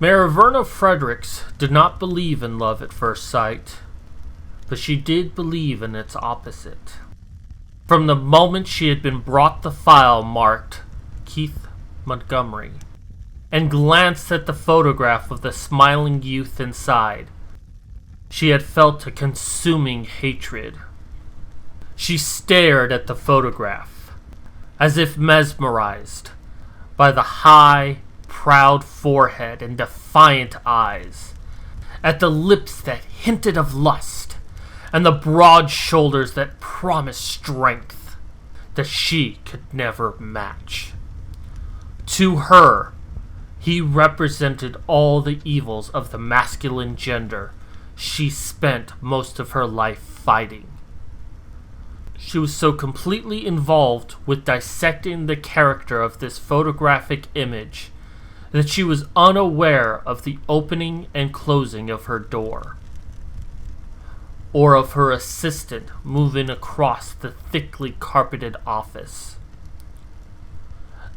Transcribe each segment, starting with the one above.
Mayor Verna Fredericks did not believe in love at first sight, but she did believe in its opposite. From the moment she had been brought the file marked Keith Montgomery and glanced at the photograph of the smiling youth inside, she had felt a consuming hatred. She stared at the photograph, as if mesmerized by the high, proud forehead and defiant eyes, at the lips that hinted of lust, and the broad shoulders that promised strength that she could never match. To her, he represented all the evils of the masculine gender she spent most of her life fighting. She was so completely involved with dissecting the character of this photographic image that she was unaware of the opening and closing of her door, or of her assistant moving across the thickly carpeted office.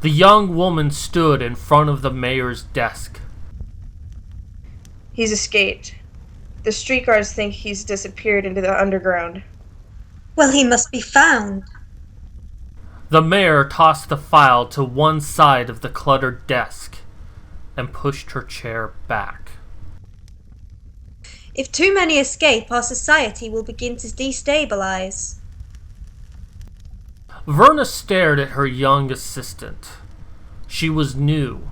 The young woman stood in front of the mayor's desk. He's escaped. The street guards think he's disappeared into the underground. Well, he must be found. The mayor tossed the file to one side of the cluttered desk and pushed her chair back. If too many escape, our society will begin to destabilize. Verna stared at her young assistant. She was new,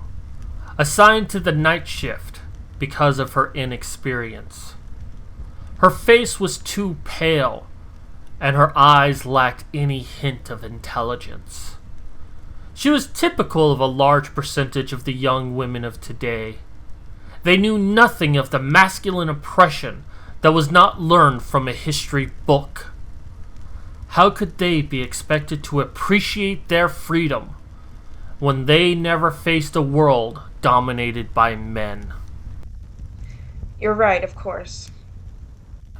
assigned to the night shift because of her inexperience. Her face was too pale, and her eyes lacked any hint of intelligence. She was typical of a large percentage of the young women of today. They knew nothing of the masculine oppression that was not learned from a history book. How could they be expected to appreciate their freedom when they never faced a world dominated by men? You're right, of course.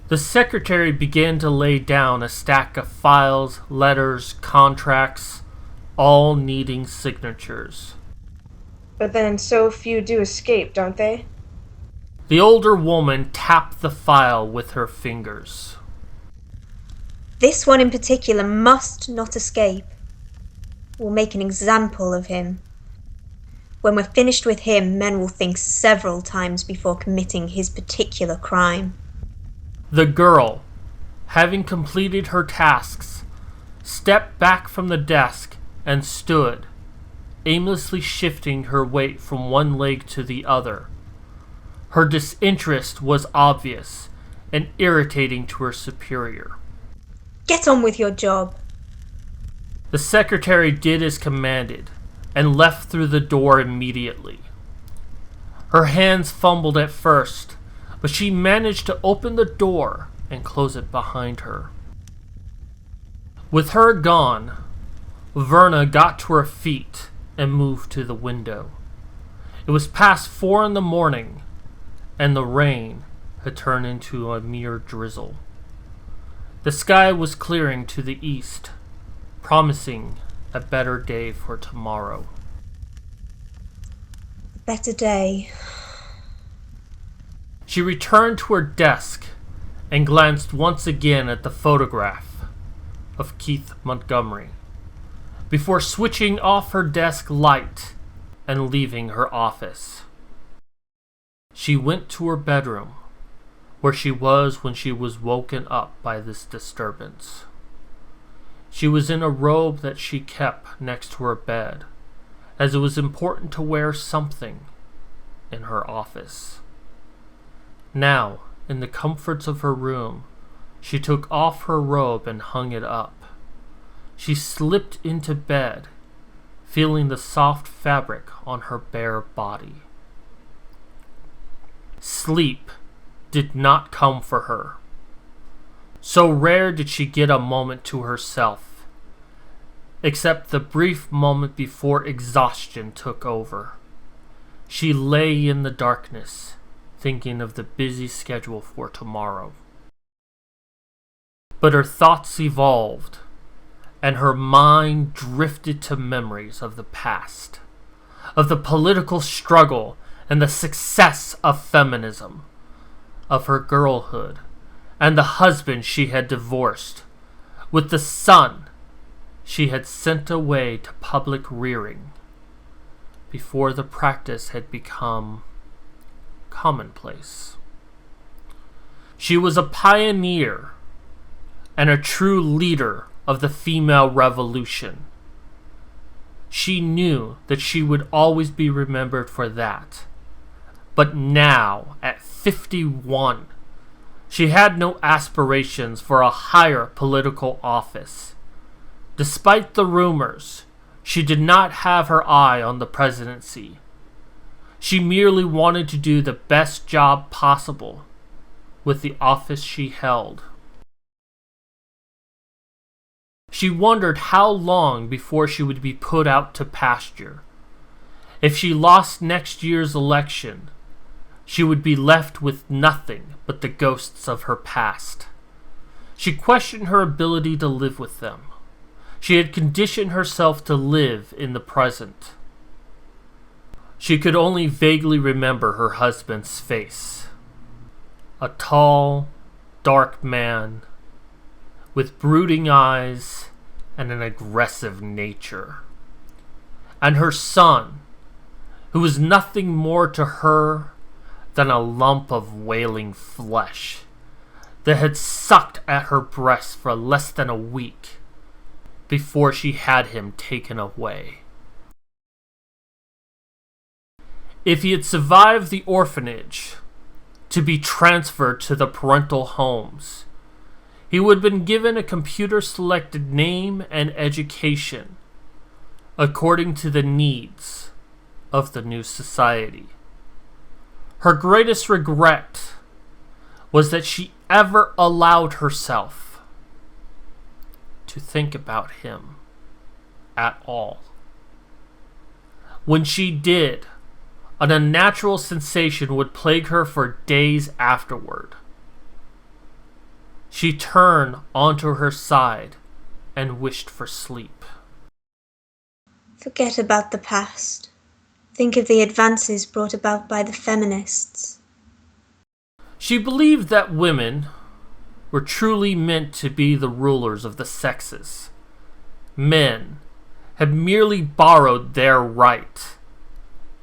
The secretary began to lay down a stack of files, letters, contracts, all needing signatures. But then so few do escape, don't they? The older woman tapped the file with her fingers. This one in particular must not escape. We'll make an example of him. When we're finished with him, men will think several times before committing his particular crime. The girl, having completed her tasks, stepped back from the desk and stood, aimlessly shifting her weight from one leg to the other. Her disinterest was obvious and irritating to her superior. Get on with your job. The secretary did as commanded and left through the door immediately. Her hands fumbled at first, but she managed to open the door and close it behind her. With her gone, Verna got to her feet and moved to the window. It was past 4 a.m, and the rain had turned into a mere drizzle. The sky was clearing to the east, promising a better day for tomorrow. A better day. She returned to her desk and glanced once again at the photograph of Keith Montgomery before switching off her desk light and leaving her office. She went to her bedroom, where she was when she was woken up by this disturbance. She was in a robe that she kept next to her bed, as it was important to wear something in her office. Now, in the comforts of her room, she took off her robe and hung it up. She slipped into bed, feeling the soft fabric on her bare body. Sleep did not come for her. So rare did she get a moment to herself, except the brief moment before exhaustion took over. She lay in the darkness, thinking of the busy schedule for tomorrow. But her thoughts evolved, and her mind drifted to memories of the past, of the political struggle and the success of feminism, of her girlhood, and the husband she had divorced, with the son she had sent away to public rearing before the practice had become commonplace. She was a pioneer and a true leader of the female revolution. She knew that she would always be remembered for that. But now, at 51, she had no aspirations for a higher political office. Despite the rumors, she did not have her eye on the presidency. She merely wanted to do the best job possible with the office she held. She wondered how long before she would be put out to pasture. If she lost next year's election, she would be left with nothing but the ghosts of her past. She questioned her ability to live with them. She had conditioned herself to live in the present. She could only vaguely remember her husband's face. A tall, dark man with brooding eyes and an aggressive nature. And her son, who was nothing more to her than a lump of wailing flesh that had sucked at her breast for less than a week before she had him taken away. If he had survived the orphanage to be transferred to the parental homes, he would have been given a computer-selected name and education according to the needs of the new society. Her greatest regret was that she ever allowed herself to think about him at all. When she did, an unnatural sensation would plague her for days afterward. She turned onto her side and wished for sleep. Forget about the past. Think of the advances brought about by the feminists. She believed that women were truly meant to be the rulers of the sexes. Men had merely borrowed their right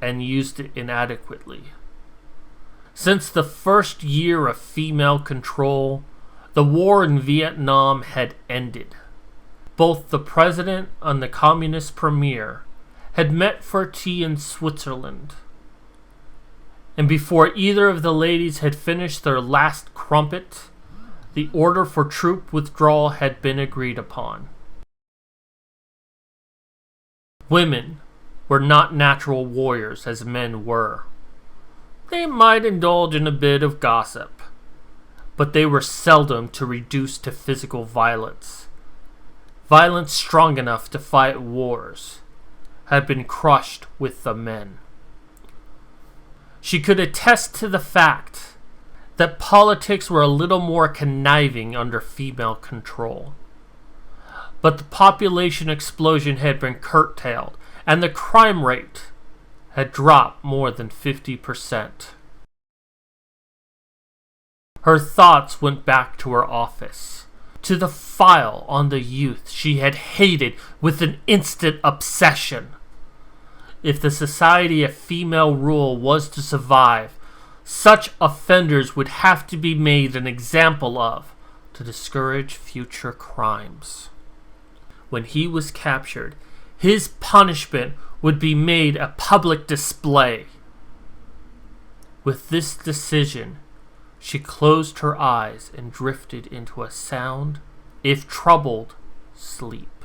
and used it inadequately. Since the first year of female control, the war in Vietnam had ended. Both the president and the communist premier had met for tea in Switzerland. And before either of the ladies had finished their last crumpet, the order for troop withdrawal had been agreed upon. Women were not natural warriors as men were. They might indulge in a bit of gossip, but they were seldom to reduce to physical violence. Violence strong enough to fight wars had been crushed with the men. She could attest to the fact that politics were a little more conniving under female control. But the population explosion had been curtailed, and the crime rate had dropped more than 50%. Her thoughts went back to her office, to the file on the youth she had hated with an instant obsession. If the society of female rule was to survive, such offenders would have to be made an example of to discourage future crimes. When he was captured, his punishment would be made a public display. With this decision, she closed her eyes and drifted into a sound, if troubled, sleep.